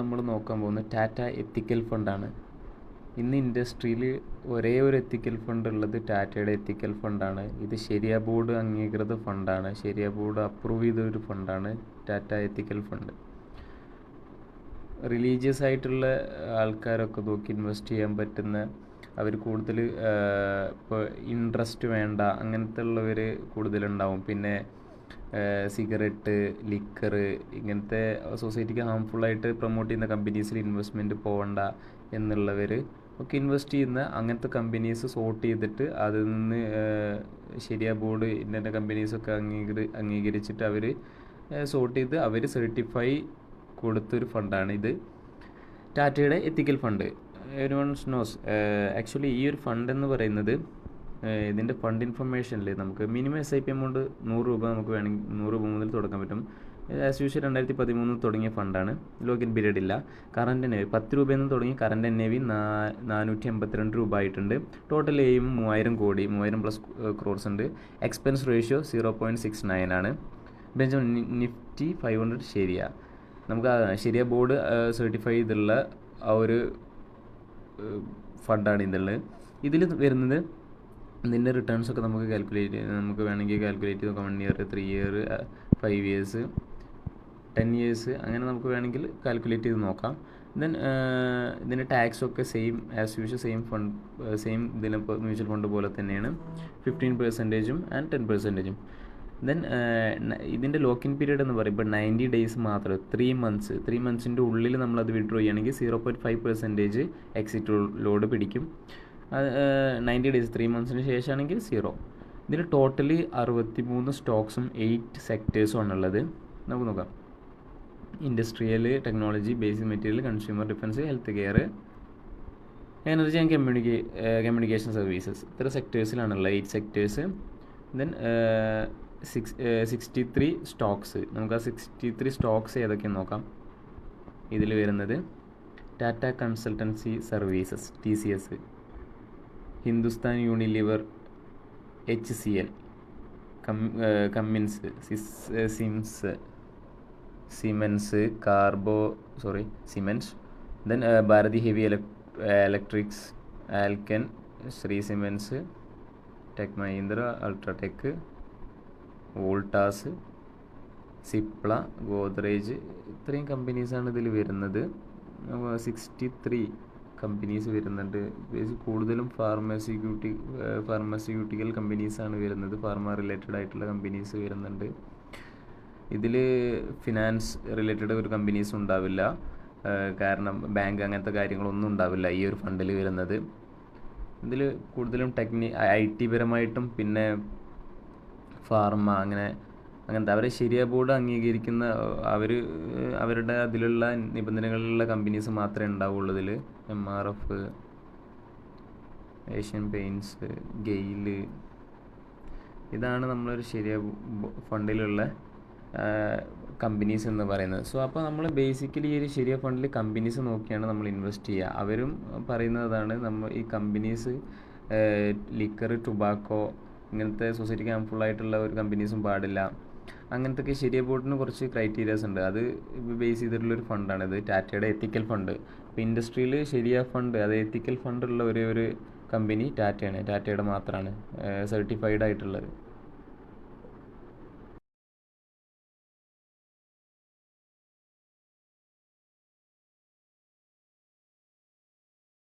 നമ്മൾ നോക്കാൻ പോകുന്നത് ടാറ്റ എത്തിക്കൽ ഫണ്ടാണ്. ഇന്ന് ഇൻഡസ്ട്രിയിൽ ഒരേ ഒരു എത്തിക്കൽ ഫണ്ട് ഉള്ളത് ടാറ്റയുടെ എത്തിക്കൽ ഫണ്ടാണ്. ഇത് ശരിയ ബോർഡ് അംഗീകൃത ഫണ്ടാണ്. ശരിയ ബോർഡ് അപ്രൂവ് ചെയ്ത ഒരു ഫണ്ടാണ് ടാറ്റ എത്തിക്കൽ ഫണ്ട്. റിലീജിയസ് ആയിട്ടുള്ള ആൾക്കാരൊക്കെ നോക്കി ഇൻവെസ്റ്റ് ചെയ്യാൻ പറ്റുന്ന, അവർ കൂടുതൽ ഇപ്പോൾ ഇൻട്രസ്റ്റ് വേണ്ട അങ്ങനത്തെ ഉള്ളവർ കൂടുതലുണ്ടാവും. പിന്നെ സിഗരറ്റ്, ലിക്കർ ഇങ്ങനത്തെ സൊസൈറ്റിക്ക് ഹാംഫുള്ളായിട്ട് പ്രൊമോട്ട് ചെയ്യുന്ന കമ്പനീസിൽ ഇൻവെസ്റ്റ്മെൻറ്റ് പോകണ്ട എന്നുള്ളവർ ഒക്കെ ഇൻവെസ്റ്റ് ചെയ്യുന്ന അങ്ങനത്തെ കമ്പനീസ് സോർട്ട് ചെയ്തിട്ട് അതിൽ നിന്ന് ശരിയ ബോർഡ് ഇന്ന കമ്പനീസൊക്കെ അംഗീകരിച്ചിട്ട് അവർ സോർട്ട് ചെയ്ത് അവർ സർട്ടിഫൈ കൊടുത്തൊരു ഫണ്ടാണ് ഇത് ടാറ്റയുടെ എത്തിക്കൽ ഫണ്ട്. എവരിവൺ നോസ് ആക്ച്വലി ഈ ഒരു ഫണ്ട് എന്ന് പറയുന്നത്, ഇതിൻ്റെ ഫണ്ട് ഇൻഫർമേഷനിൽ നമുക്ക് മിനിമം SIP എമൗണ്ട് 100 രൂപ നമുക്ക് വേണമെങ്കിൽ 100 രൂപ മുതൽ തുടങ്ങാൻ പറ്റും. ആസ് യൂഷ്വൽ 2013 തുടങ്ങിയ ഫണ്ടാണ്. ലോഗിൻ പീരീഡ് ഇല്ല. കറണ്ട് NAV 10 രൂപയിൽ നിന്ന് തുടങ്ങി കറണ്ട് NAV 482 രൂപ ആയിട്ടുണ്ട്. ടോട്ടൽ AUM 3000 കോടി, 3000+ ക്രോർസ് ഉണ്ട്. എക്സ്പെൻസ് റേഷ്യോ 0.69 ആണ്. ബെഞ്ച് നിഫ്റ്റി 500 ശരിയ. നമുക്ക് ശരിയ ബോർഡ് സർട്ടിഫൈ ചെയ്തുള്ള ആ ഒരു ഫണ്ടാണ് ഇതുള്ളത്. ഇതിൽ വരുന്നത് ഇതിൻ്റെ റിട്ടേൺസൊക്കെ നമുക്ക് വേണമെങ്കിൽ കാൽക്കുലേറ്റ് ചെയ്ത് നോക്കാം. 1 ഇയർ, 3 ഇയർ, 5 ഇയേഴ്സ്, 10 ഇയേഴ്സ്, അങ്ങനെ നമുക്ക് വേണമെങ്കിൽ കാൽക്കുലേറ്റ് ചെയ്ത് നോക്കാം. ദെൻ ഇതിൻ്റെ ടാക്സൊക്കെ സെയിം ആസ് യൂഷ്വൽ സെയിം ഇതിനെ മ്യൂച്വൽ ഫണ്ട് പോലെ തന്നെയാണ്. 15% ആൻഡ് 10%. ദെൻ ഇതിൻ്റെ ലോക്കിൻ പീരീഡ് എന്ന് പറയുമ്പോൾ 90 ഡേയ്സ് മാത്രം, 3 മന്ത്സിൻ്റെ ഉള്ളിൽ നമ്മളത് വിഡ്രോ ചെയ്യുകയാണെങ്കിൽ 0.5% എക്സിറ്റ് ലോഡ് പിടിക്കും. 90 ഡേയ്സ് 3 മന്ത്സിന് ശേഷമാണെങ്കിൽ 0. ഇതിൽ ടോട്ടലി 63 സ്റ്റോക്സും 8 സെക്ടേഴ്സും ആണുള്ളത്. നമുക്ക് നോക്കാം. Industrial, technology, basic material, consumer defence, health care, energy and communication services, ഇത്ര സെക്ടേഴ്സിലാണുള്ളത്. 8 സെക്ടേഴ്സ്. Then 63 Stokes. നമുക്ക് ആ 63 സ്റ്റോക്സ് ഏതൊക്കെയെന്ന് നോക്കാം. ഇതിൽ വരുന്നത് Tata consultancy services TCS, Hindustan Unilever, HCL, Cummins, Siemens. Then Bharati heavy electrics, Alkem, Shree cements, tech Mahindra, UltraTech, Voltas, Cipla, Godrej, ഇത്രയും കമ്പനീസാണ് ഇതിൽ വരുന്നത്. 63 കമ്പനീസ് വരുന്നുണ്ട്. കൂടുതലും ഫാർമസ്യൂട്ടിക്കൽ കമ്പനീസാണ് വരുന്നത്. ഫാർമ റിലേറ്റഡ് ആയിട്ടുള്ള കമ്പനീസ് വരുന്നുണ്ട്. ഇതിൽ ഫിനാൻസ് റിലേറ്റഡ് ഒരു കമ്പനീസും ഉണ്ടാവില്ല. കാരണം ബാങ്ക് അങ്ങനത്തെ കാര്യങ്ങളൊന്നും ഉണ്ടാവില്ല ഈ ഒരു ഫണ്ടിൽ വരുന്നത്. ഇതിൽ കൂടുതലും IT പരമായിട്ടും പിന്നെ ഫാർമ അങ്ങനത്തെ അവരെ ശരിയ ബോർഡ് അംഗീകരിക്കുന്ന അവരുടെ അതിലുള്ള നിബന്ധനകളിലുള്ള കമ്പനീസ് മാത്രമേ ഉണ്ടാവുള്ളൂ. ഇതിൽ MRF, ഏഷ്യൻ പെയിൻറ്റ്സ്, ഗെയിൽ, ഇതാണ് നമ്മളൊരു ശരിയ ഫണ്ടിലുള്ള കമ്പനീസ് എന്ന് പറയുന്നത്. സോ അപ്പോൾ നമ്മൾ ബേസിക്കലി ഈ ഒരു ശരിയ ഫണ്ടിൽ കമ്പനീസ് നോക്കിയാണ് നമ്മൾ ഇൻവെസ്റ്റ് ചെയ്യുക. അവരും പറയുന്നതാണ് നമ്മൾ ഈ കമ്പനീസ് ലിക്കർ, ടുബാക്കോ ഇങ്ങനത്തെ സൊസൈറ്റിക്ക് ഹാംഫുൾ ആയിട്ടുള്ള ഒരു കമ്പനീസും പാടില്ല. അങ്ങനത്തെ ശരിയ ബോർഡിന് കുറച്ച് ക്രൈറ്റീരിയാസ് ഉണ്ട്. അത് ബേസ് ചെയ്തിട്ടുള്ളൊരു ഫണ്ടാണിത്, ടാറ്റയുടെ എത്തിക്കൽ ഫണ്ട്. ഇപ്പോൾ ഇൻഡസ്ട്രിയിൽ ശരിയ ഫണ്ട്, അത് എത്തിക്കൽ ഫണ്ടുള്ള ഒരു കമ്പനി ടാറ്റയാണ്. ടാറ്റയുടെ മാത്രമാണ് സർട്ടിഫൈഡ് ആയിട്ടുള്ളത്.